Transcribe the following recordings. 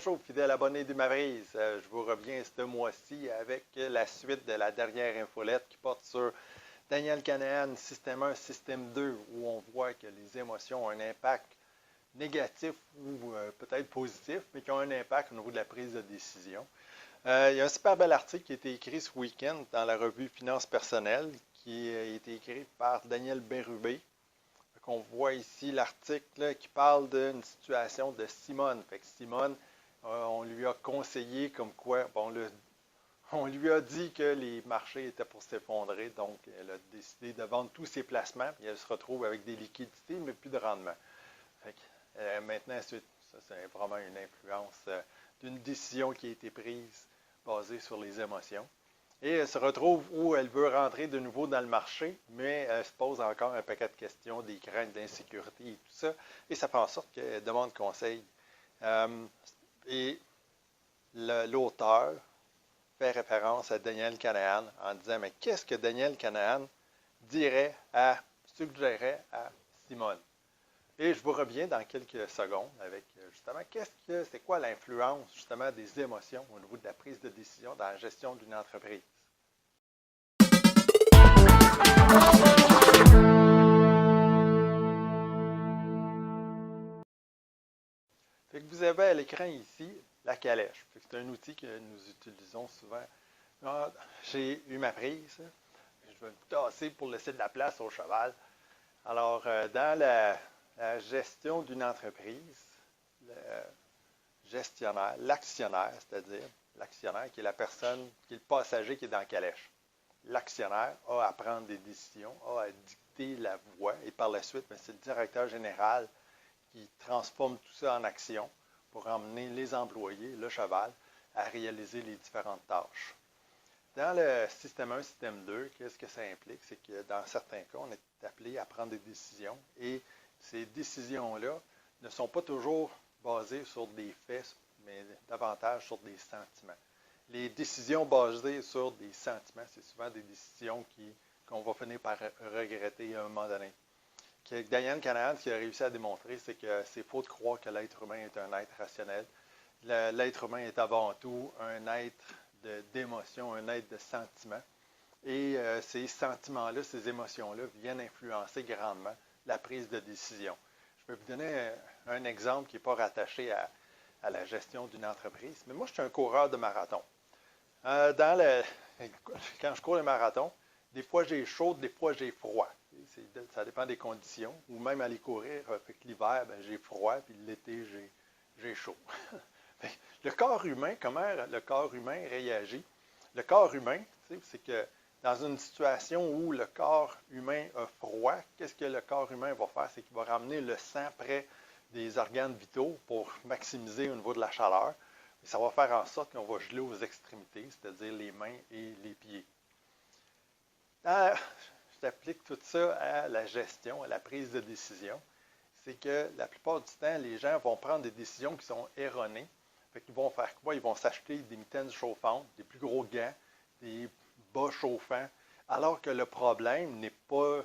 Bonjour, fidèles abonnés du Mavrise. Je vous reviens ce mois-ci avec la suite de la dernière infolette qui porte sur Daniel Kahneman, système 1, système 2, où on voit que les émotions ont un impact négatif ou peut-être positif, mais qui ont un impact au niveau de la prise de décision. Il y a un super bel article qui a été écrit ce week-end dans la revue Finances personnelles, qui a été écrit par Daniel Bérubé. On voit ici l'article qui parle d'une situation de Simone. Fait que Simone, on lui a conseillé comme quoi, bon, on lui a dit que les marchés étaient pour s'effondrer, donc elle a décidé de vendre tous ses placements, puis elle se retrouve avec des liquidités, mais plus de rendement. Fait que, maintenant, ça c'est vraiment une influence d'une décision qui a été prise basée sur les émotions. Et elle se retrouve où elle veut rentrer de nouveau dans le marché, mais elle se pose encore un paquet de questions, des craintes d'insécurité et tout ça. Et ça fait en sorte qu'elle demande conseil. Et l'auteur fait référence à Daniel Kahneman en disant, mais qu'est-ce que Daniel Kahneman suggérerait à Simone? Et je vous reviens dans quelques secondes avec justement c'est quoi l'influence justement des émotions au niveau de la prise de décision dans la gestion d'une entreprise. Fait que vous avez à l'écran ici la calèche. C'est un outil que nous utilisons souvent. J'ai eu ma prise. Je vais me tasser pour laisser de la place au cheval. Alors, dans la gestion d'une entreprise, le gestionnaire, l'actionnaire, c'est-à-dire l'actionnaire qui est la personne, qui est le passager qui est dans la calèche. L'actionnaire a à prendre des décisions, a à dicter la voie et par la suite, c'est le directeur général qui transforme tout ça en action pour emmener les employés, le cheval, à réaliser les différentes tâches. Dans le système 1, système 2, qu'est-ce que ça implique? C'est que dans certains cas, on est appelé à prendre des décisions et ces décisions-là ne sont pas toujours basées sur des faits, mais davantage sur des sentiments. Les décisions basées sur des sentiments, c'est souvent des décisions qu'on va finir par regretter à un moment donné. Daniel Kahneman, ce qu'il a réussi à démontrer, c'est que c'est faux de croire que l'être humain est un être rationnel. L'être humain est avant tout un être d'émotion, un être de sentiment. Et ces sentiments-là, ces émotions-là viennent influencer grandement la prise de décision. Je vais vous donner un exemple qui n'est pas rattaché à la gestion d'une entreprise. Mais moi, je suis un coureur de marathon. Quand je cours le marathon, des fois j'ai chaud, des fois j'ai froid. Ça dépend des conditions. Ou même aller courir, l'hiver, j'ai froid, puis l'été, j'ai chaud. Le corps humain, comment le corps humain réagit? Le corps humain, c'est que dans une situation où le corps humain a froid, qu'est-ce que le corps humain va faire? C'est qu'il va ramener le sang près des organes vitaux pour maximiser au niveau de la chaleur. Et ça va faire en sorte qu'on va geler aux extrémités, c'est-à-dire les mains et les pieds. J'applique tout ça à la gestion, à la prise de décision. C'est que la plupart du temps, les gens vont prendre des décisions qui sont erronées. Fait qu'ils vont faire quoi? Ils vont s'acheter des mitaines chauffantes, des plus gros gants, des bas chauffants, alors que le problème n'est pas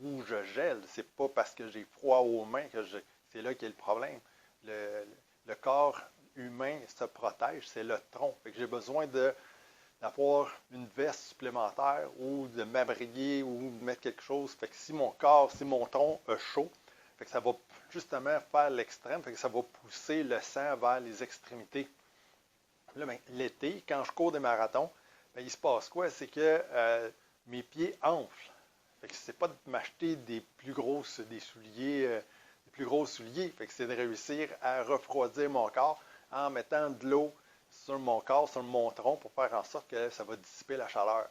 où je gèle. C'est pas parce que j'ai froid aux mains que c'est là qu'est le problème. Le corps humain se protège, c'est le tronc. Fait que j'ai besoin d'avoir une veste supplémentaire ou de m'abrier ou de mettre quelque chose. Fait que si mon tronc a chaud, fait que ça va justement faire l'extrême, fait que ça va pousser le sang vers les extrémités. Là, l'été, quand je cours des marathons, il se passe quoi? C'est que mes pieds enflent. Fait que c'est pas de m'acheter des plus gros souliers. Fait que c'est de réussir à refroidir mon corps en mettant de l'eau sur mon corps, sur mon tronc, pour faire en sorte que ça va dissiper la chaleur.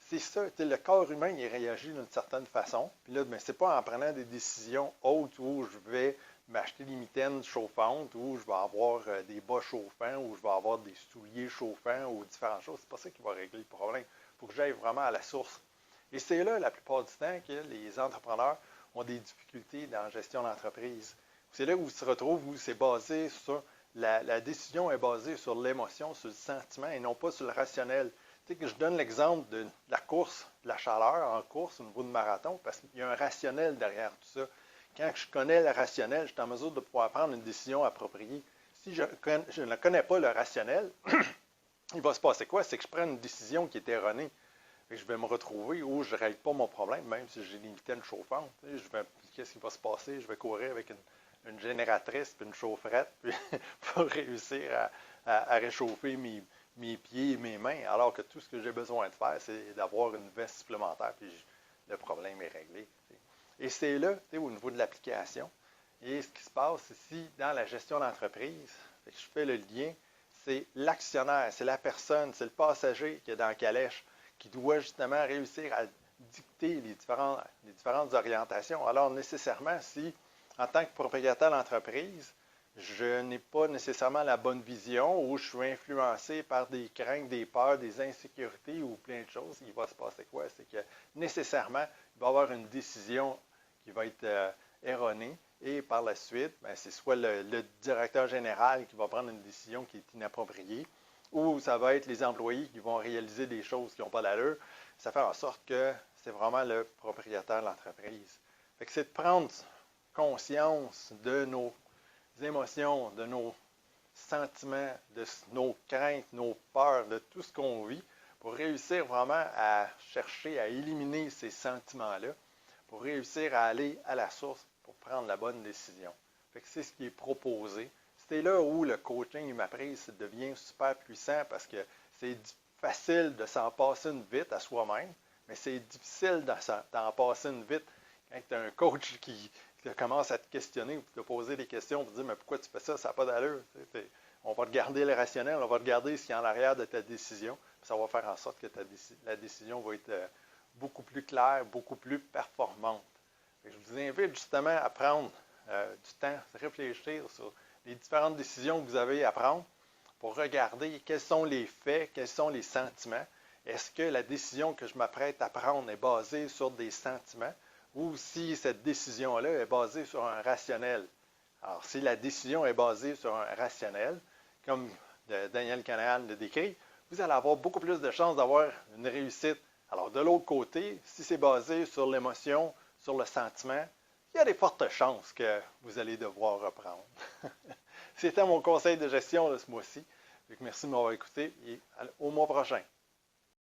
C'est ça, le corps humain, il réagit d'une certaine façon. Puis là, c'est pas en prenant des décisions hautes où je vais m'acheter des mitaines chauffantes, où je vais avoir des bas chauffants, où je vais avoir des souliers chauffants, ou différentes choses. C'est pas ça qui va régler le problème. Il faut que j'aille vraiment à la source. Et c'est là, la plupart du temps, que les entrepreneurs ont des difficultés dans la gestion d'entreprise. C'est là où ils se retrouvent, où c'est basé sur la décision est basée sur l'émotion, sur le sentiment, et non pas sur le rationnel. Tu sais que je donne l'exemple de la course, de la chaleur en course au niveau de marathon, parce qu'il y a un rationnel derrière tout ça. Quand je connais le rationnel, je suis en mesure de pouvoir prendre une décision appropriée. si je ne connais pas le rationnel, il va se passer quoi? C'est que je prends une décision qui est erronée. Je vais me retrouver où je ne règle pas mon problème, même si j'ai des mitaines chauffantes. Qu'est-ce qui va se passer? Je vais courir avec une génératrice puis une chaufferette puis pour réussir à réchauffer mes pieds et mes mains, alors que tout ce que j'ai besoin de faire, c'est d'avoir une veste supplémentaire, puis le problème est réglé. Et c'est là, au niveau de l'application. Et ce qui se passe ici dans la gestion d'entreprise, je fais le lien, c'est l'actionnaire, c'est la personne, c'est le passager qui est dans la calèche, qui doit justement réussir à dicter les différentes orientations. Alors nécessairement, si en tant que propriétaire d'entreprise, je n'ai pas nécessairement la bonne vision ou je suis influencé par des craintes, des peurs, des insécurités ou plein de choses, il va se passer quoi? C'est que nécessairement, il va y avoir une décision qui va être erronée et par la suite, c'est soit le directeur général qui va prendre une décision qui est inappropriée ou ça va être les employés qui vont réaliser des choses qui n'ont pas d'allure. Ça fait en sorte que c'est vraiment le propriétaire de l'entreprise. Fait que c'est de prendre conscience de nos émotions, de nos sentiments, de nos craintes, nos peurs, de tout ce qu'on vit, pour réussir vraiment à chercher à éliminer ces sentiments-là, pour réussir à aller à la source, pour prendre la bonne décision. Fait que c'est ce qui est proposé. C'est là où le coaching humain-prise devient super puissant parce que c'est facile de s'en passer une vite à soi-même, mais c'est difficile d'en passer une vite quand tu as un coach qui commence à te questionner ou te poser des questions pour te dire mais pourquoi tu fais ça, ça n'a pas d'allure. On va regarder le rationnel, on va regarder ce qui est en arrière de ta décision, puis ça va faire en sorte que la décision va être beaucoup plus claire, beaucoup plus performante. Je vous invite justement à prendre du temps, à réfléchir sur les différentes décisions que vous avez à prendre pour regarder quels sont les faits, quels sont les sentiments. Est-ce que la décision que je m'apprête à prendre est basée sur des sentiments ou si cette décision-là est basée sur un rationnel? Alors, si la décision est basée sur un rationnel, comme Daniel Kahneman le décrit, vous allez avoir beaucoup plus de chances d'avoir une réussite. Alors, de l'autre côté, si c'est basé sur l'émotion, sur le sentiment, il y a des fortes chances que vous allez devoir reprendre. C'était mon conseil de gestion de ce mois-ci. Merci de m'avoir écouté et au mois prochain.